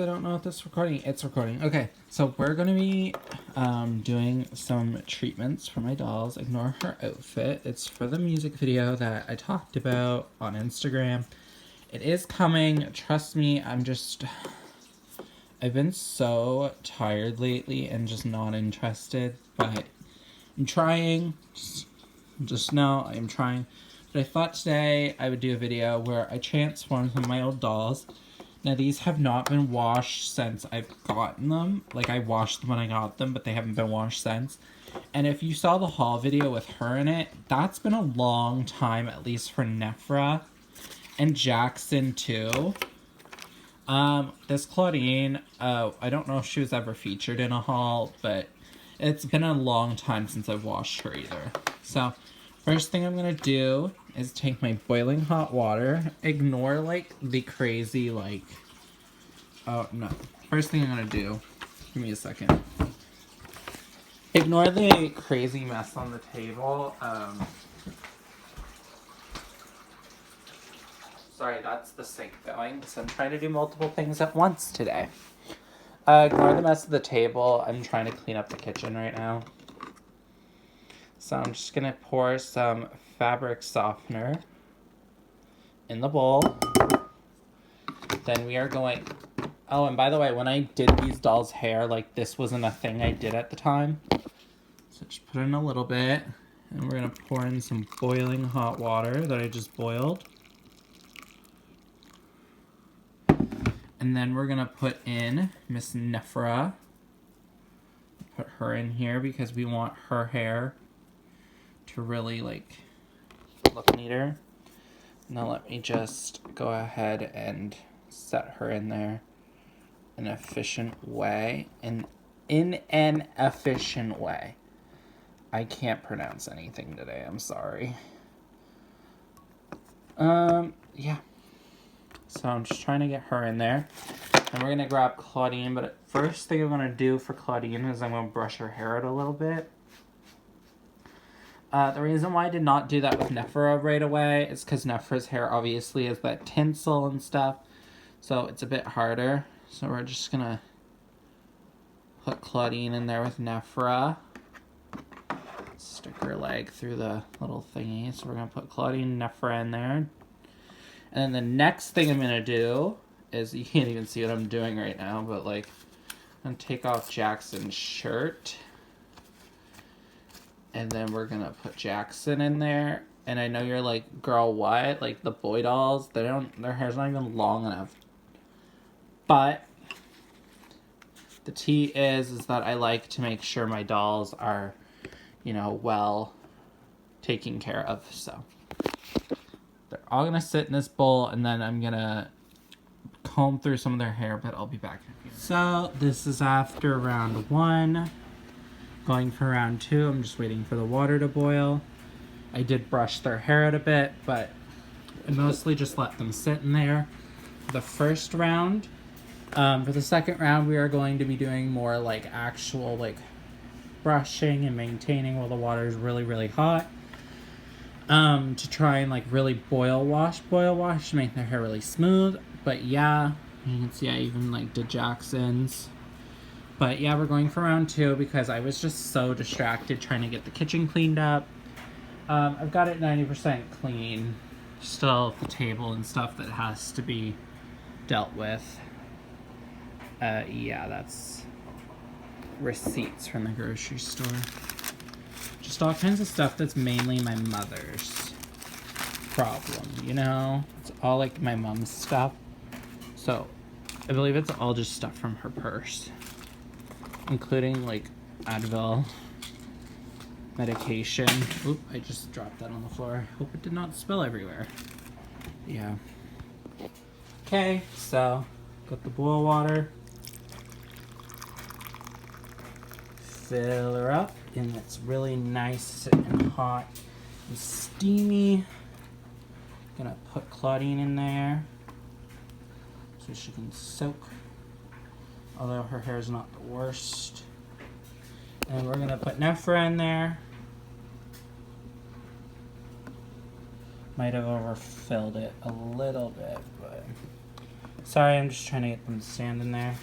I don't know if this is recording. It's recording. Okay, so we're going to be doing some treatments for my dolls. Ignore her outfit. It's for the music video that I talked about on Instagram. It is coming. Trust me, I've been so tired lately and just not interested, but I'm trying. Just know I'm trying. But I thought today I would do a video where I transformed some of my old dolls. Now these have not been washed since I've gotten them. Like I washed them when I got them, but they haven't been washed since. And if you saw the haul video with her in it, that's been a long time, at least for Nephra. And Jackson too. This Claudine, I don't know if she was ever featured in a haul, but it's been a long time since I've washed her either. So, first thing I'm gonna do is take my boiling hot water. Ignore, like, the crazy, like... Oh, no. First thing I'm gonna do... Give me a second. Ignore the crazy mess on the table. Sorry, that's the sink going, so I'm trying to do multiple things at once today. Ignore the mess of the table. I'm trying to clean up the kitchen right now. So I'm just gonna pour some fabric softener in the bowl. Then we are going... Oh, and by the way, when I did these dolls' hair, like, this wasn't a thing I did at the time. So just put in a little bit. And we're gonna pour in some boiling hot water that I just boiled. And then we're gonna put in Miss Nephra. Put her in here because we want her hair to really, like, look neater. Now let me just go ahead and set her in there in an efficient way. In an efficient way. I can't pronounce anything today, I'm sorry. Yeah. So I'm just trying to get her in there. And we're gonna grab Claudine, but first thing I'm gonna do for Claudine is I'm gonna brush her hair out a little bit. The reason why I did not do that with Nephra right away is because Nephra's hair obviously has that tinsel and stuff. So it's a bit harder. So we're just gonna put Claudine in there with Nephra. Stick her leg through the little thingy. So we're gonna put Claudine and Nephra in there. And then the next thing I'm gonna do is, you can't even see what I'm doing right now, but like, I'm gonna take off Jackson's shirt. And then we're gonna put Jackson in there. And I know you're like, girl, what? Like the boy dolls, their hair's not even long enough. But the tea is that I like to make sure my dolls are, you know, well taken care of. So they're all gonna sit in this bowl, and then I'm gonna comb through some of their hair, but I'll be back in a few minutes. So this is after round 1. Going for round 2, I'm just waiting for the water to boil. I did brush their hair out a bit, but I mostly just let them sit in there. For the first round, for the second round, we are going to be doing more like actual like brushing and maintaining while the water is really, really hot. To try and like really boil wash to make their hair really smooth. But yeah, you can see I even like did Jackson's. But yeah, we're going for round 2 because I was just so distracted trying to get the kitchen cleaned up. I've got it 90% clean. Still the table and stuff that has to be dealt with. Yeah, that's receipts from the grocery store. Just all kinds of stuff that's mainly my mother's problem, you know? It's all like my mom's stuff. So, I believe it's all just stuff from her purse. Including like Advil, medication. Oop, I just dropped that on the floor. Hope it did not spill everywhere. Yeah. Okay, so got the boil water. Fill her up, and it's really nice and hot and steamy. Gonna put Claudine in there so she can soak. Although her hair is not the worst. And we're gonna put Nephra in there. Might have overfilled it a little bit, but Sorry, I'm just trying to get them to stand in there.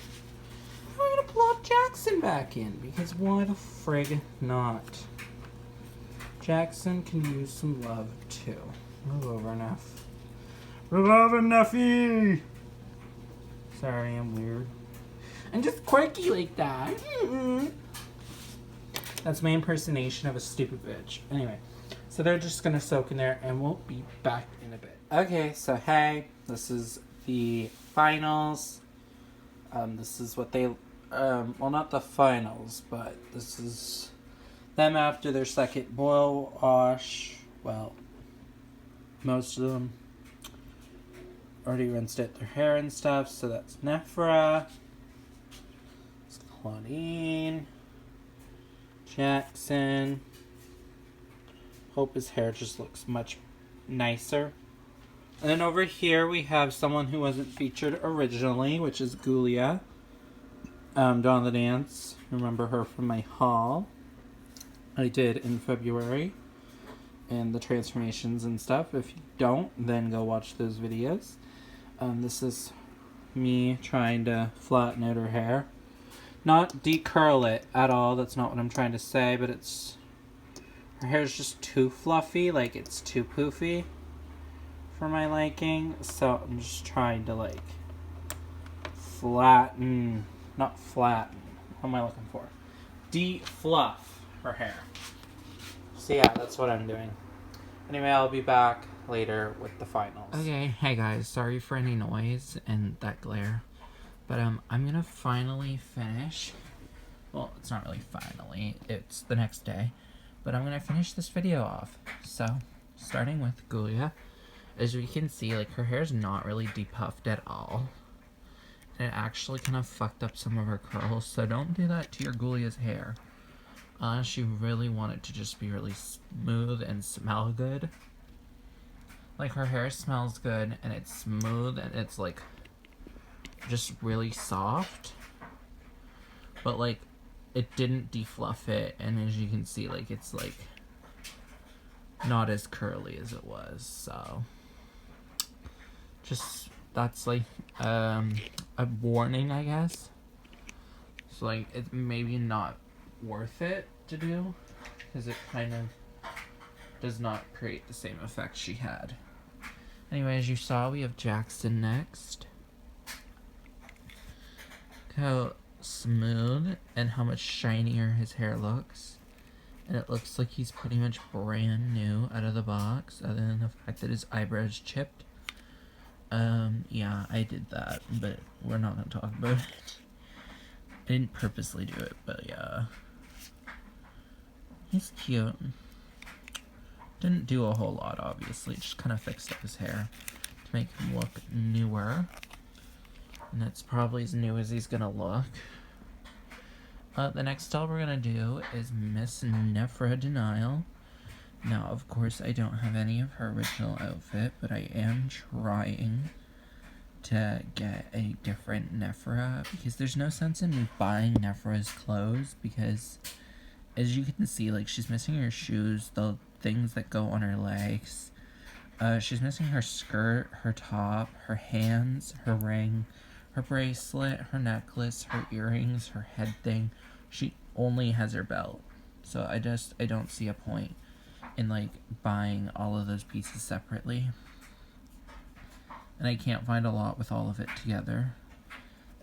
I'm gonna plop Jackson back in because why the frig not? Jackson can use some love too. Move over enough. Move over, Nuffy! Sorry, I'm weird. I'm just quirky like that. That's my impersonation of a stupid bitch. Anyway, so they're just gonna soak in there and we'll be back in a bit. Okay, so hey, this is the finals. This is what they, well, not the finals, but this is them after their second boil wash. Well, most of them already rinsed it, their hair and stuff. So that's Nephra, it's Claudine, Jackson. Hope his hair just looks much nicer. And then over here we have someone who wasn't featured originally, which is Gulia. Dawn the Dance. Remember her from my haul I did in February. And the transformations and stuff. If you don't, then go watch those videos. This is me trying to flatten out her hair. Not decurl it at all. That's not what I'm trying to say, but it's... her hair's just too fluffy. Like, it's too poofy for my liking, so I'm just trying to like flatten, not flatten, what am I looking for? De-fluff her hair. So yeah, that's what I'm doing. Anyway, I'll be back later with the finals. Okay, hey guys, sorry for any noise and that glare, but I'm gonna finally finish. Well, it's not really finally, it's the next day, but I'm gonna finish this video off. So, starting with Gulia. As we can see, like, her hair's not really depuffed at all. And it actually kind of fucked up some of her curls, so don't do that to your Gulia's hair. Unless you really want it to just be really smooth and smell good. Like, her hair smells good, and it's smooth, and it's, like, just really soft. But, like, it didn't defluff it, and as you can see, like, it's, like, not as curly as it was, so... just, that's like, a warning, I guess. So, like, it's maybe not worth it to do, because it kind of does not create the same effect she had. Anyway, as you saw, we have Jackson next. Look how smooth and how much shinier his hair looks. And it looks like he's pretty much brand new out of the box, other than the fact that his eyebrows chipped. Yeah, I did that, but we're not gonna talk about it. I didn't purposely do it, but yeah. He's cute. Didn't do a whole lot, obviously, just kind of fixed up his hair to make him look newer. And that's probably as new as he's gonna look. The next style we're gonna do is Miss Nephra Denial. Now, of course, I don't have any of her original outfit, but I am trying to get a different Nephra, because there's no sense in me buying Nephra's clothes, because as you can see, like, she's missing her shoes, the things that go on her legs. She's missing her skirt, her top, her hands, her ring, her bracelet, her necklace, her earrings, her head thing. She only has her belt. So I don't see a point in, like, buying all of those pieces separately. And I can't find a lot with all of it together.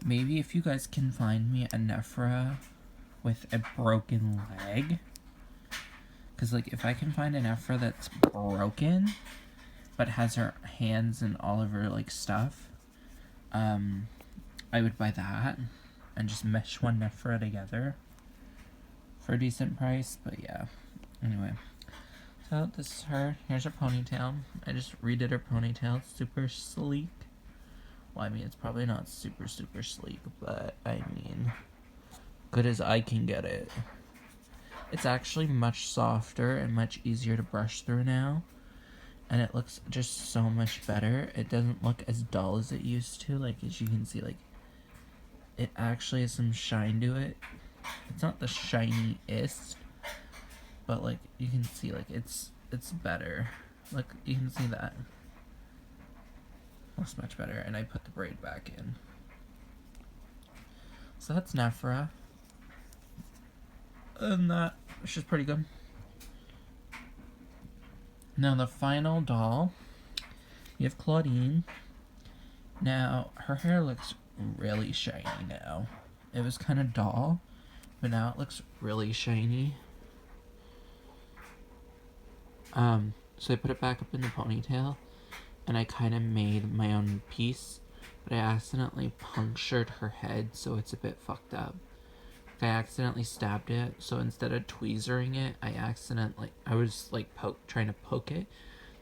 Maybe if you guys can find me a Nephra with a broken leg. Because, like, if I can find a Nephra that's broken, but has her hands and all of her, like, stuff, I would buy that. And just mesh one Nephra together for a decent price. But yeah, anyway. So this is her. Here's her ponytail. I just redid her ponytail. It's super sleek. Well, I mean, it's probably not super, super sleek, but I mean, good as I can get it. It's actually much softer and much easier to brush through now. And it looks just so much better. It doesn't look as dull as it used to. Like, as you can see, like, it actually has some shine to it. It's not the shiniest, but, like, you can see, like, it's better. Like, you can see that. Looks much better, and I put the braid back in. So that's Nephra. Other than that, she's pretty good. Now the final doll, we have Claudine. Now, her hair looks really shiny now. It was kind of dull, but now it looks really shiny. So I put it back up in the ponytail, and I kind of made my own piece, but I accidentally punctured her head, so it's a bit fucked up. I accidentally stabbed it, so instead of tweezering it, I was like trying to poke it,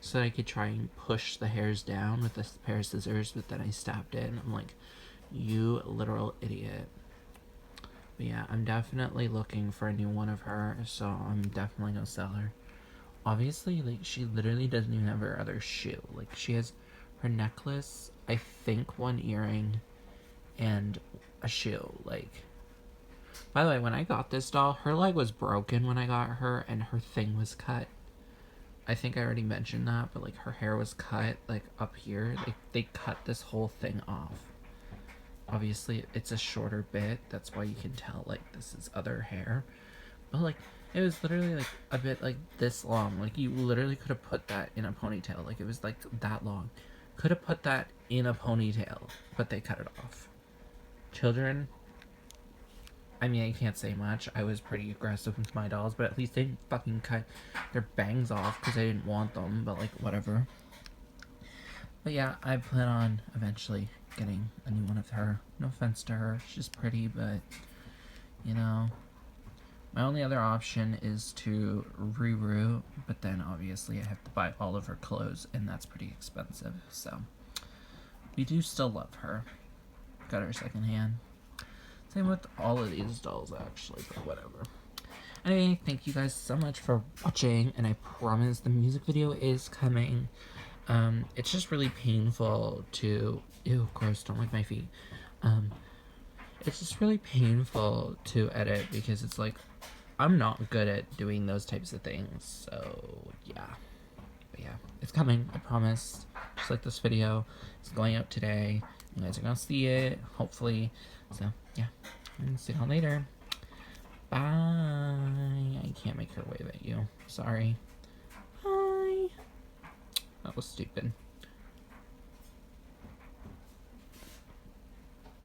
so that I could try and push the hairs down with a pair of scissors, but then I stabbed it, and I'm like, you literal idiot. But yeah, I'm definitely looking for a new one of her, so I'm definitely gonna sell her. Obviously, like, she literally doesn't even have her other shoe. Like, she has her necklace, I think one earring, and a shoe. Like, by the way, when I got this doll, her leg was broken when I got her, and her thing was cut. I think I already mentioned that, but like her hair was cut like up here. Like they cut this whole thing off. Obviously, it's a shorter bit. That's why you can tell like this is other hair. But like it was literally like a bit like this long. Like you literally could have put that in a ponytail. Like it was like that long. Could have put that in a ponytail, but they cut it off. Children, I mean, I can't say much. I was pretty aggressive with my dolls, but at least they didn't fucking cut their bangs off because I didn't want them, but like, whatever. But yeah, I plan on eventually getting a new one of her. No offense to her, she's pretty, but, you know, my only other option is to reroute, but then obviously I have to buy all of her clothes, and that's pretty expensive, so we do still love her. Got her secondhand. Same with all of these dolls, actually, but whatever. Anyway, thank you guys so much for watching, and I promise the music video is coming. It's just really painful to... Ew, gross, don't like my feet. It's just really painful to edit, because it's like, I'm not good at doing those types of things, so yeah. But yeah, it's coming, I promise. Just like this video, it's going up today. You guys are gonna see it, hopefully. So, yeah. And see y'all later. Bye. I can't make her wave at you. Sorry. Bye. That was stupid.